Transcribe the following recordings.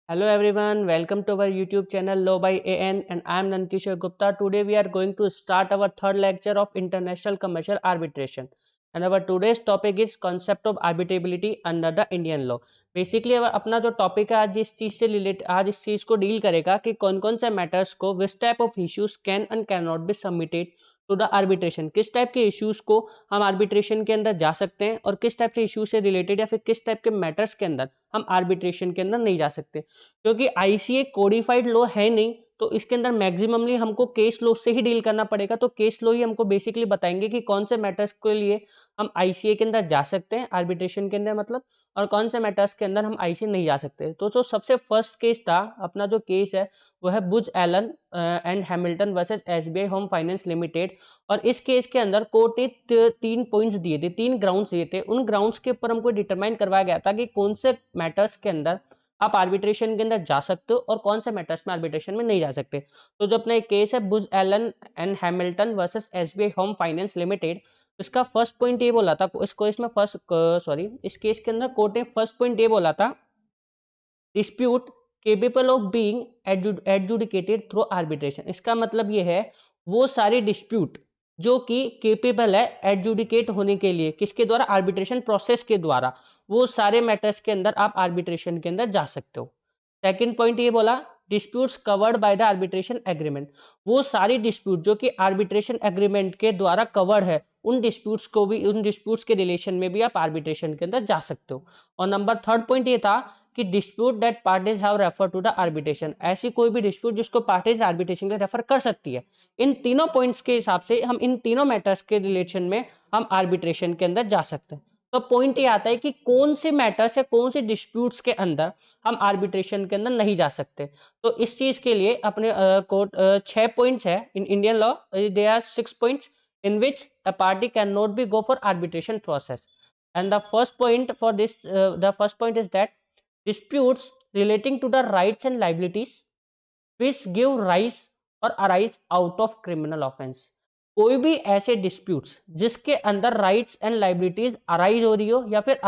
Hello everyone, welcome to our YouTube channel Law by AN and I am Nankishore Gupta. Today we are going to start our third lecture of International Commercial Arbitration. And our today's topic is concept of arbitrability under the Indian law. Basically अपना जो topic है आज इस चीज़ को deal करेगा कि कौन कौन से मैटर्स को which type of issues can and can not be submitted to the arbitration, किस टाइप के इश्यूज को हम आर्बिट्रेशन के अंदर जा सकते हैं और किस टाइप से इश्यू से रिलेटेड या फिर किस टाइप के मैटर्स के अंदर हम आर्बिट्रेशन के अंदर नहीं जा सकते। क्योंकि आईसीए कोडिफाइड लॉ है नहीं, तो इसके अंदर मैक्सिममली हमको केस लॉ से ही डील करना पड़ेगा। तो केस लॉ ही हमको बेसिकली बताएंगे कि कौन से मैटर्स के लिए हम आईसीए के अंदर जा सकते हैं आर्बिट्रेशन के अंदर मतलब, और कौन से मैटर्स के अंदर हम आईसीए नहीं जा सकते। तो जो सबसे फर्स्ट केस था अपना जो केस है वो है Booz Allen and Hamilton versus SBI Home Finance Limited. और इस केस के अंदर कोर्ट ने तीन पॉइंट्स दिए थे, तीन ग्राउंड्स दिए थे। उन ग्राउंड्स के ऊपर हमको डिटरमाइन करवाया गया था कि कौन से मैटर्स के अंदर आप आर्बिट्रेशन के अंदर जा सकते हो और कौन से मैटर्स में आर्बिट्रेशन में नहीं जा सकते। तो जो अपना एक केस है Booz Allen and Hamilton versus SBI Home Finance Limited, इसका फर्स्ट पॉइंट ये बोला था इस केस के अंदर कोर्ट ने फर्स्ट पॉइंट ये बोला था, dispute capable of being adjudicated through arbitration. इसका मतलब ये है वो सारी डिस्प्यूट जो कि केपेबल है एडजुडिकेट होने के लिए, किसके द्वारा, आर्बिट्रेशन प्रोसेस के द्वारा, वो सारे मैटर्स के अंदर आप आर्बिट्रेशन के अंदर जा सकते हो। सेकंड पॉइंट ये बोला, disputes covered by the arbitration agreement, वो सारी डिस्प्यूट जो कि आर्बिट्रेशन एग्रीमेंट के द्वारा कवर्ड है, उन डिस्प्यूट्स के रिलेशन में भी आप आर्बिट्रेशन के अंदर जा सकते हो। और नंबर थर्ड पॉइंट ये था कि dispute that parties have refer to the arbitration, ऐसी कोई भी डिस्प्यूट जिसको पार्टीज आर्बिट्रेशन के रेफर कर सकती है। इन तीनों पॉइंट्स के हिसाब से हम इन तीनों मैटर्स के रिलेशन में हम आर्बिट्रेशन के अंदर जा सकते हैं। तो पॉइंट ये आता है कि कौन से मैटर्स या कौन से डिस्प्यूट्स के अंदर हम आर्बिट्रेशन के अंदर नहीं जा सकते। तो इस चीज के लिए अपने कोर्ट 6 पॉइंट्स है in Indian law, they are 6 points in which a party cannot be go for arbitration process. And the first point for this the first point is that disputes relating to the rights and liabilities which give rise or arise out of criminal offense, कोई भी ऐसे disputes जिसके अंदर rights and liabilities arise हो रही हो या फिर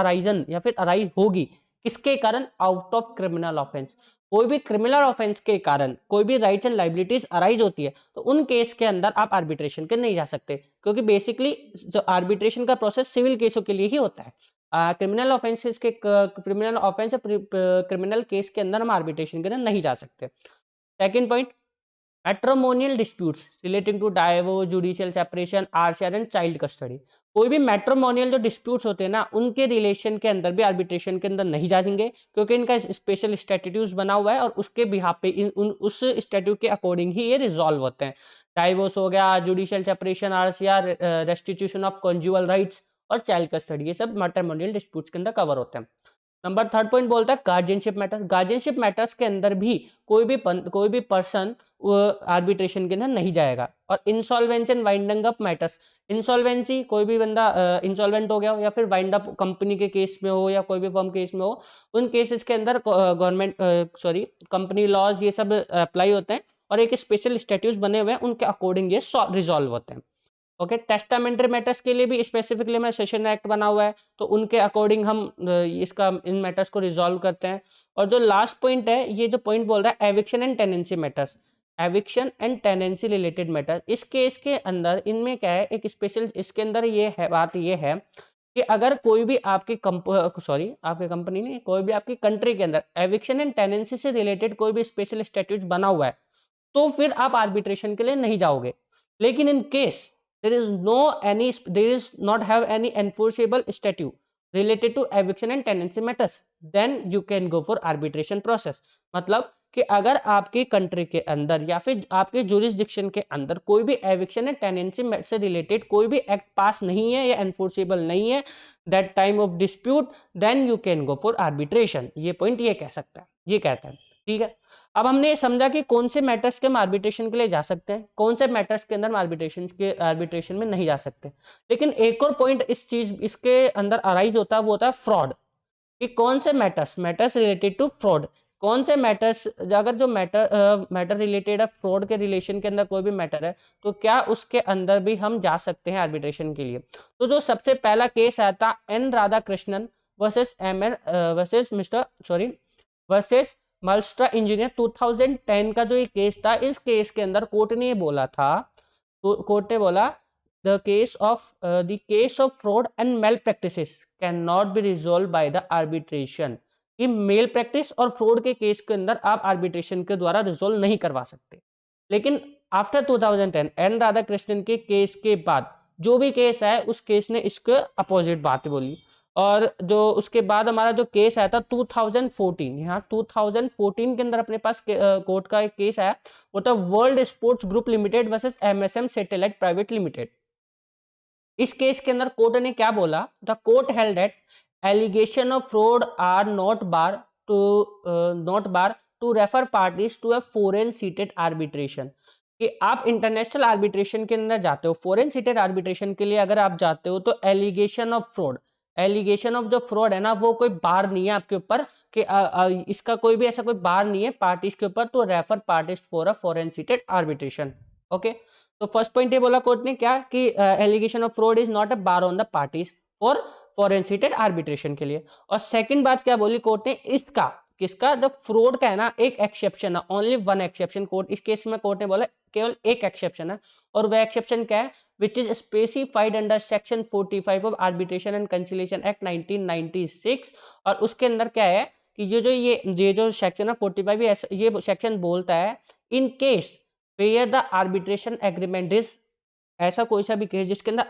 अराइज होगी, किसके कारण, आउट ऑफ क्रिमिनल ऑफेंस, कोई भी क्रिमिनल ऑफेंस के कारण कोई भी राइट्स एंड लाइबिलिटीज अराइज होती है, तो उन केस के अंदर आप आर्बिट्रेशन के नहीं जा सकते। क्योंकि बेसिकली जो आर्बिट्रेशन का प्रोसेस सिविल केसों के लिए ही होता है। क्रिमिनल ऑफेंसेस के क्रिमिनल ऑफेंस क्रिमिनल केस के अंदर हम आर्बिट्रेशन के अंदर नहीं जा सकते। Second point, matrimonial disputes relating to divorce, judicial separation, RCR and child custody, कोई भी मैट्रिमोनियल जो डिस्प्यूट्स होते हैं ना, उनके रिलेशन के अंदर भी आर्बिट्रेशन के अंदर नहीं जा सकेंगे, क्योंकि इनका स्पेशल स्टैट्यूट्स बना हुआ है और उसके बिहाफ पे उस स्टैट्यूट के अकॉर्डिंग ही ये रिजॉल्व होते हैं। डाइवोर्स हो गया, judicial separation, RCR, restitution of conjugal rights और चाइल्ड कस्टडी, ये सब मैट्रिमोनियल डिस्प्यूट्स के अंदर कवर होते हैं। नंबर थर्ड पॉइंट बोलता है गार्जियनशिप मैटर्स, गार्जियनशिप मैटर्स के अंदर भी कोई भी पर्सन आर्बिट्रेशन के अंदर नहीं जाएगा। और insolvency and winding up matters, insolvency कोई भी बंदा इंसॉल्वेंट हो गया हो या फिर वाइंड अप कंपनी के केस में हो या कोई भी फर्म केस में हो, उन केसेस के अंदर कंपनी लॉज ये सब अप्लाई होते हैं और एक स्पेशल स्टेट्यूस बने हुए हैं, उनके अकॉर्डिंग ये रिजॉल्व होते हैं। ओके, टेस्टामेंट्री मैटर्स के लिए भी स्पेसिफिकली में सेशन एक्ट बना हुआ है, तो उनके अकॉर्डिंग हम इन मैटर्स को रिजॉल्व करते हैं। और जो लास्ट पॉइंट है, ये जो पॉइंट बोल रहा है eviction and tenancy matters, eviction and tenancy related matter, इस केस के अंदर इनमें क्या है, एक स्पेशल इसके अंदर ये है, बात ये है कि अगर कोई भी आपकी आपकी कंपनी नहीं, कोई भी आपकी कंट्री के अंदर एविक्शन एंड टेनेंसी से रिलेटेड कोई भी स्पेशल स्टैट्यूट बना हुआ है, तो फिर आप आर्बिट्रेशन के लिए नहीं जाओगे। लेकिन in case there is not have any enforceable statute related to eviction and tenancy matters, then you can go for arbitration process। मतलब कि अगर आपकी कंट्री के अंदर या फिर आपके जुरिस्डिक्शन के अंदर कोई भी एविक्शन एंड टेनेंसी से रिलेटेड कोई भी एक्ट पास नहीं है या एनफोर्सेबल नहीं है, that time of dispute, then you can go for arbitration. ये पॉइंट ये कह सकता है, ये कहता है। ठीक है, अब हमने समझा कि कौन से मैटर्स के हम आर्बिट्रेशन के लिए जा सकते हैं, कौन से मैटर्स के अंदर हम आर्बिट्रेशन में नहीं जा सकते। लेकिन एक और पॉइंट इसके अंदर अराइज होता है, वो होता है फ्रॉड, कि कौन से मैटर्स रिलेटेड टू फ्रॉड, कौन से मैटर्स, अगर जो मैटर रिलेटेड है फ्रॉड के रिलेशन के अंदर कोई भी मैटर है, तो क्या उसके अंदर भी हम जा सकते हैं आर्बिट्रेशन के लिए। तो जो सबसे पहला केस आया था N Radhakrishnan versus versus Maestro engineer 2010 का जो ये केस था, इस केस के अंदर कोर्ट ने ये बोला था, तो कोर्ट ने बोला the case of fraud and malpractices can not be resolve by the arbitration, कि मेल प्रैक्टिस और फ्रॉड के केस के अंदर आप आर्बिट्रेशन के द्वारा रिजॉल्व नहीं करवा सकते। लेकिन आफ्टर 2010 एन राधाकृष्णन के केस के बाद जो भी केस है, उस केस ने इसके अपोजिट बात बोली। और जो उसके बाद हमारा जो केस आया था 2014, यहाँ 2014 के अंदर अपने पास कोर्ट का एक केस आया, वो था world sports group limited versus MSM satellite private limited. इस केस के अंदर कोर्ट ने क्या बोला, the court held that allegation of fraud are not bar to refer parties to a foreign seated arbitration, कि आप इंटरनेशनल आर्बिट्रेशन के अंदर जाते हो, फॉरेन सीटेड आर्बिट्रेशन के लिए अगर आप जाते हो, तो एलिगेशन ऑफ जो फ्रॉड है ना, वो कोई बार नहीं है आपके ऊपर, कि इसका कोई भी ऐसा कोई बार नहीं है पार्टीज के ऊपर, तो refer parties for a foreign seated arbitration. Okay, तो फर्स्ट पॉइंट ये बोला कोर्ट ने क्या, कि allegation of fraud is not a bar on the parties for foreign seated arbitration के लिए। और सेकंड बात क्या बोली कोर्ट ने, इसका किसका, जो फ्रॉड का है ना, एक एक्सेप्शन है, ओनली वन एक्सेप्शन। कोर्ट इस केस में कोर्ट ने बोला केवल एक एक्सेप्शन है, और वह एक्सेप्शन क्या है, which is specified under section 45 of arbitration and conciliation act 1996। और उसके अंदर क्या है कि ये जो सेक्शन है 45, ये सेक्शन बोलता है in case where the arbitration agreement is, ऐसा कोई सा भी केस जिसके अंदर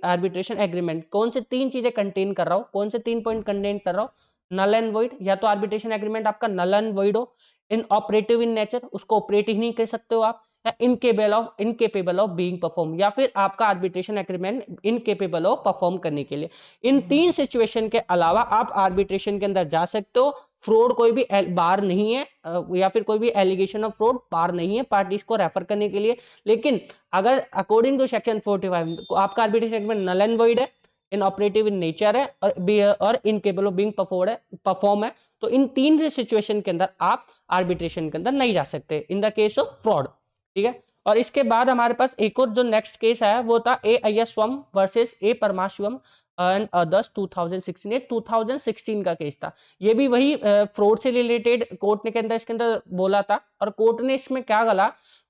आर्बिट्रेशन एग्रीमेंट कौन से तीन चीजें कंटेन कर रहा हो, कौन से 3 पॉइंट कंटेन कर रहा हो, नल एंड वॉइड, या तो आर्बिट्रेशन एग्रीमेंट आपका नल एंड वॉइड हो, इन ऑपरेटिव इन नेचर, उसको ऑपरेट ही नहीं कर सकते हो आप, या इनकेपेबल ऑफ बीइंग परफॉर्म, या फिर आपका arbitration agreement incapable of perform करने के लिए। इन 3 सिचुएशन के अलावा आप आर्बिट्रेशन के अंदर जा सकते हो। फ्रॉड कोई भी बार नहीं है, या फिर कोई भी एलिगेशन ऑफ फ्रॉड बार नहीं है पार्टीज को रेफर करने के लिए। लेकिन अगर अकॉर्डिंग टू सेक्शन 45 आपका arbitration agreement null and void है, इन ऑपरेटिव इन नेचर है, और इनकेपेबल ऑफ बीइंग परफॉर्म है, तो इन 3 सिचुएशन के अंदर आप आर्बिट्रेशन के अंदर नहीं जा सकते in the case of fraud. ठीक है, और इसके बाद हमारे पास एक और जो नेक्स्ट केस आया, वो था ए अयस्वम वर्सेस ए परमाशिवम एंड अदर्स 2016। ये 2016 का केस था। ये भी वही फ्रॉड से रिलेटेड कोर्ट ने के अंदर इसके अंदर बोला था। और कोर्ट ने इसमें क्या बोला,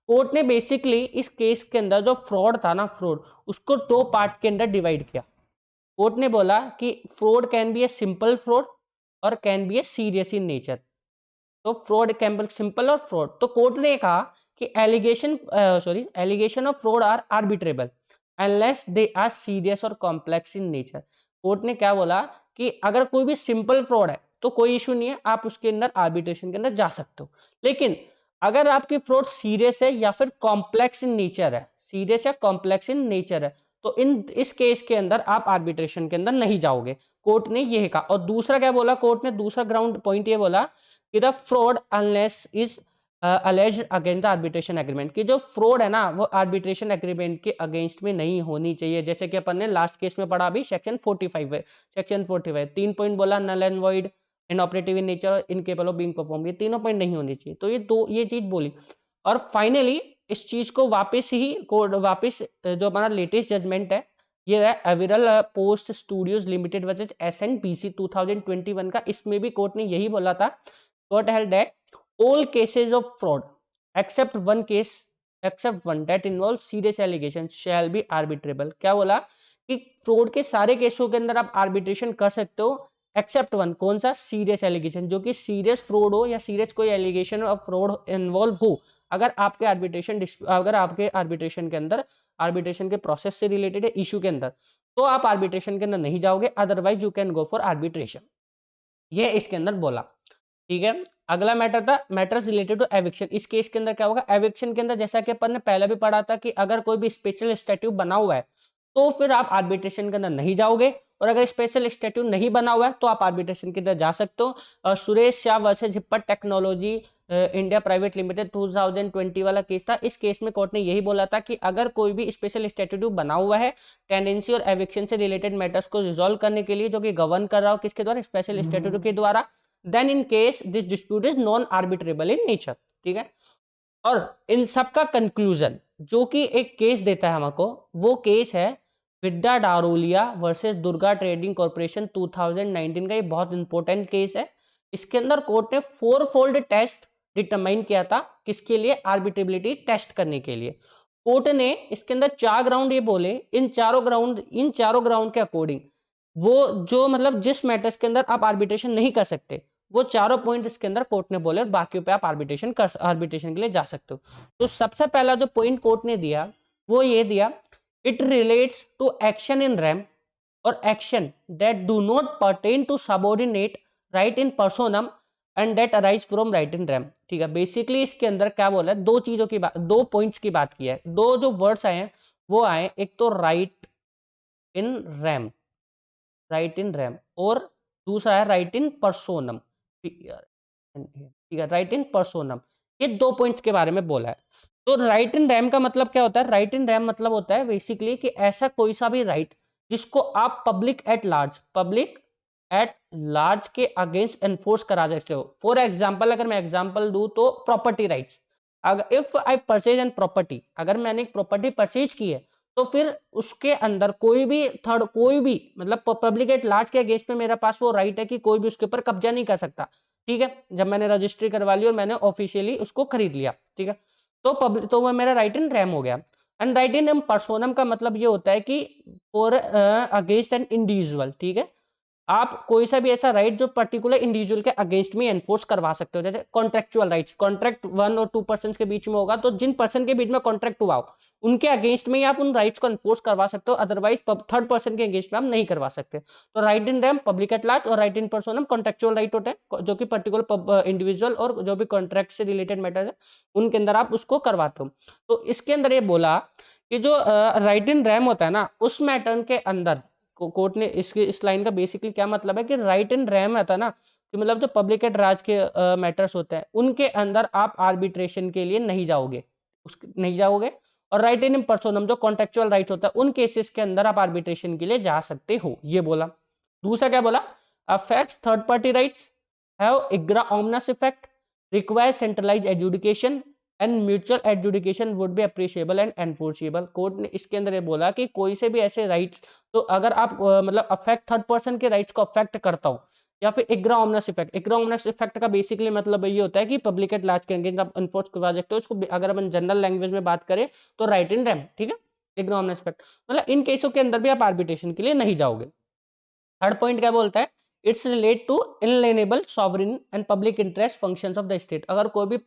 कोर्ट ने बेसिकली इस केस के अंदर जो फ्रॉड था ना, फ्रॉड उसको 2 पार्ट के अंदर डिवाइड किया। कोर्ट ने बोला कि fraud can be a simple fraud और can be a serious in nature. तो फ्रॉड कैन बी सिंपल और फ्रॉड, तो कोर्ट ने कहा कि allegation of fraud are arbitrable unless they are serious और कॉम्प्लेक्स इन नेचर। कोर्ट ने क्या बोला कि अगर कोई भी सिंपल फ्रॉड है तो कोई इशू नहीं है, आप उसके अंदर आर्बिट्रेशन के अंदर जा सकते हो। लेकिन अगर आपकी फ्रॉड सीरियस है या फिर कॉम्प्लेक्स इन नेचर है, सीरियस या कॉम्प्लेक्स इन नेचर है, तो इस केस के अंदर आप आर्बिट्रेशन के अंदर नहीं जाओगे। कोर्ट ने यह कहा। और दूसरा क्या बोला कोर्ट ने, दूसरा ग्राउंड पॉइंट ये बोला कि the fraud unless is alleged against the arbitration agreement, कि जो फ्रॉड है ना, वो आर्बिट्रेशन एग्रीमेंट के अगेंस्ट में नहीं होनी चाहिए। जैसे कि अपन ने लास्ट केस में पढ़ा अभी सेक्शन 45 है, सेक्शन 45 3 पॉइंट बोला, null and void, inoperative in nature, incapable of being perform, ये तीनों पॉइंट नहीं होनी चाहिए। तो ये चीज बोली। और फाइनली इस चीज को वापस जो हमारा लेटेस्ट जजमेंट है, ये है एविरल पोस्ट स्टूडियोज लिमिटेड वर्सेस एसएनबीसी 2021 का। इसमें भी कोर्ट ने यही बोला था, court held that all cases of fraud except one that involves serious allegation shall be arbitrable। क्या बोला कि फ्रॉड के सारे केसों के अंदर आप आर्बिट्रेशन कर सकते हो एक्सेप्ट वन, कौन सा, सीरियस एलिगेशन, जो कि सीरियस फ्रॉड हो या सीरियस कोई एलिगेशन ऑफ फ्रॉड इन्वॉल्व हो। अगर आपके आर्बिट्रेशन के अंदर, आर्बिट्रेशन के प्रोसेस से रिलेटेड है, इशू के अंदर, तो आप आर्बिट्रेशन के अंदर नहीं जाओगे, otherwise you can go for arbitration. ये इसके अंदर बोला। ठीक है, अगला मैटर था मैटर्स रिलेटेड टू एविक्शन। इस केस के अंदर क्या होगा, एविक्शन के अंदर जैसा कि अपन ने पहले भी पढ़ा था कि अगर कोई भी स्पेशल स्टैट्यू बना हुआ है तो फिर आप आर्बिट्रेशन के अंदर नहीं जाओगे, और अगर स्पेशल स्टैट्यू नहीं बना हुआ है तो आप आर्बिट्रेशन के अंदर जा सकते हो। Suresh Shah versus Hipad technology India private limited 2020 वाला केस था। इस केस में कोर्ट ने यही बोला था कि अगर कोई भी स्पेशल स्टैट्यू बना हुआ है टेंडेंसी और एविक्शन से रिलेटेड मैटर्स को रिजॉल्व करने के लिए, जो कि गवर्न कर रहा हो किसके द्वारा, स्पेशल स्टैट्यू के द्वारा, then in case this dispute is non arbitrable in nature। ठीक है, और इन सब का कंक्लूजन जो कि एक केस देता है हमको, वो केस है विद्या डारोलिया वर्सेस दुर्गा ट्रेडिंग कॉर्पोरेशन 2019 का। ये बहुत इंपॉर्टेंट केस है। इसके अंदर कोर्ट ने 4 फोल्ड टेस्ट डिटरमाइन किया था, किसके लिए? आर्बिट्रेबिलिटी टेस्ट करने के लिए। कोर्ट ने इसके अंदर 4 ग्राउंड ये बोले, इन चारों ग्राउंड के अकॉर्डिंग वो जो मतलब जिस मैटर्स के अंदर आप आर्बिट्रेशन नहीं कर सकते, वो चारों पॉइंट इसके अंदर कोर्ट ने बोले, और बाकी पे आप आर्बिट्रेशन के लिए जा सकते हो। तो सबसे पहला जो पॉइंट कोर्ट ने दिया वो ये दिया, it relates to action in rem और action that do not pertain to subordinate right in personam and that arise from right in rem. ठीक है, बेसिकली इसके अंदर क्या बोला है, दो चीजों की बात, 2 पॉइंट्स की बात की है। दो जो वर्ड्स आए हैं वो आए, एक तो राइट इन रैम, और दूसरा है राइट इन पर्सोनम। ठीक है, राइट इन पर्सोनम, ये 2 पॉइंट्स के बारे में बोला है। तो राइट इन रैम का मतलब क्या होता है? राइट इन रैम मतलब होता है बेसिकली कि ऐसा कोई सा भी राइट जिसको आप पब्लिक एट लार्ज के अगेंस्ट एनफोर्स करा सकते हो। फॉर एग्जाम्पल, अगर मैं एग्जाम्पल दूं तो प्रॉपर्टी राइट्स, अगर if I purchase an property, अगर मैंने एक प्रॉपर्टी परचेज की है तो फिर उसके अंदर कोई भी मतलब पब्लिक एट लार्ज के अगेंस्ट में मेरे पास वो राइट है कि कोई भी उसके ऊपर कब्जा नहीं कर सकता। ठीक है, जब मैंने रजिस्ट्री करवा ली और मैंने ऑफिशियली उसको खरीद लिया, ठीक है, तो वो मेरा राइट इन रैम हो गया। एंड राइट इन पर्सोनम का मतलब ये होता है कि फॉर अगेंस्ट एन इंडिविजुअल। ठीक है, आप कोई सा भी ऐसा राइट जो पर्टिकुलर इंडिविजुअल के अगेंस्ट में एनफोर्स करवा सकते हो, जैसे कॉन्ट्रेक्चुअल राइट्स, कॉन्ट्रैक्ट 1 और 2 पर्सन के बीच में होगा, तो जिन पर्सन के बीच में कॉन्ट्रैक्ट हुआ हो उनके अगेंस्ट में ही आप उन राइट्स को एनफोर्स करवा सकते हो, अदरवाइज थर्ड पर्सन के अगेंस्ट में आप नहीं करवा सकते। तो right in RAM public at large और राइट इन पर्सोनम कॉन्ट्रेक्चुअल राइट होता है, जो कि पर्टिकुलर इंडिविजुअल और जो भी कॉन्ट्रैक्ट से रिलेटेड मैटर है उनके अंदर आप उसको करवाते हो। तो इसके अंदर ये बोला कि जो राइट इन रैम होता है ना, उस मैटर के अंदर कोर्ट ने इस लाइन का बेसिकली क्या मतलब है कि राइट इन रैम आता ना, कि मतलब जो पब्लिक एट राज के मैटर्स होते हैं उनके अंदर आप आर्बिट्रेशन के लिए नहीं जाओगे, और राइट इन पर्सोनम जो कॉन्ट्रेक्चुअल राइट होता है उन केसेस के अंदर आप आर्बिट्रेशन के लिए जा सकते हो, ये बोला। दूसरा क्या बोला, affects third party rights have इग्रा omnes effect, require centralize adjudication and mutual adjudication would be appreciable and enforceable. Court ने इसके अंदर ये बोला कि कोई से भी ऐसे राइट्स, तो अगर आप मतलब अफेक्ट थर्ड पर्सन के राइट्स को अफेक्ट करता हो, या फिर इग्रा ओमनस इफेक्ट का बेसिकली मतलब ये होता है कि पब्लिक एट लार्ज के अगेंस्ट आप एनफोर्स करवा सकते हो उसको, अगर अपन जनरल लैंग्वेज में बात करें तो राइट इन रैम। ठीक है, इग्रा ओमनस इफेक्ट मतलब इन केसों के अंदर भी आप आर्बिट्रेशन के लिए नहीं जाओगे। थर्ड पॉइंट क्या बोलता है, it's relate to inalienable sovereign and public interest functions of the state. अगर कोई भी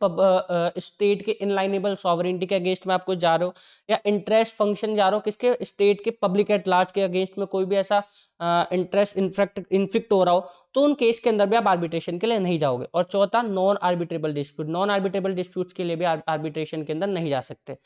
स्टेट के इनलाइनेबल सॉवरेनिटी के अगेंस्ट में आपको जा रहे हो, या इंटरेस्ट फंक्शन जा रहे हो किसके, स्टेट के पब्लिक एट लार्ज के अगेंस्ट में कोई भी ऐसा इंटरेस्ट इन्फिक्ट हो रहा हो, तो उन केस के अंदर भी आप आर्बिट्रेशन के लिए नहीं जाओगे। और चौथा, नॉन आर्बिट्रेबल डिस्प्यूट्स के लिए भी आर्बिट्रेशन के अंदर नहीं जा सकते।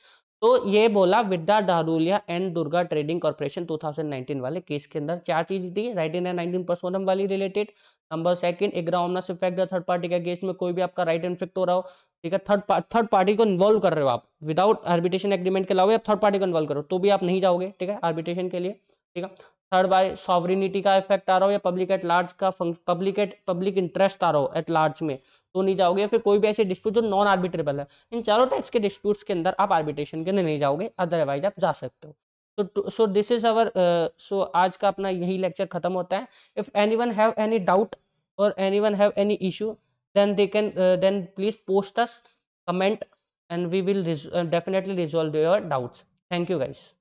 तो ये बोला विद्या डारूलिया एंड दुर्गा ट्रेडिंग कॉर्पोरेशन 2019 वाले केस के अंदर 4 चीज दी, राइट इन 19 पर्सोनम वाली रिलेटेड, नंबर सेकंड इग्रा ओमनस इफेक्ट थर्ड पार्टी के केस में कोई भी आपका राइट इन्फेक्ट हो रहा हो, ठीक है, थर्ड पार्टी को इन्वॉल्व कर रहे हो आप, विदाउट आर्बिट्रेशन एग्रीमेंट के अलावा आप थर्ड पार्टी को इन्वॉल्व करो तो भी आप नहीं जाओगे, ठीक है, आर्बिट्रेशन के लिए। ठीक है, थर्ड बाय सॉवरिनिटी का इफेक्ट आ रहा हो, या पब्लिक एट लार्ज का पब्लिक इंटरेस्ट आ रहा हो एट लार्ज में, तो नहीं जाओगे। फिर कोई भी ऐसे डिस्प्यूट जो नॉन आर्बिट्रेबल है, इन चारों टाइप्स के डिस्प्यूट्स के अंदर आप आर्बिट्रेशन के लिए नहीं जाओगे, अदरवाइज आप जा सकते हो। सो दिस इज अवर सो आज का अपना यही लेक्चर खत्म होता है। If anyone have any doubt और anyone have any issue, then they can then please post us comment and we will definitely resolve your doubts. Thank you guys.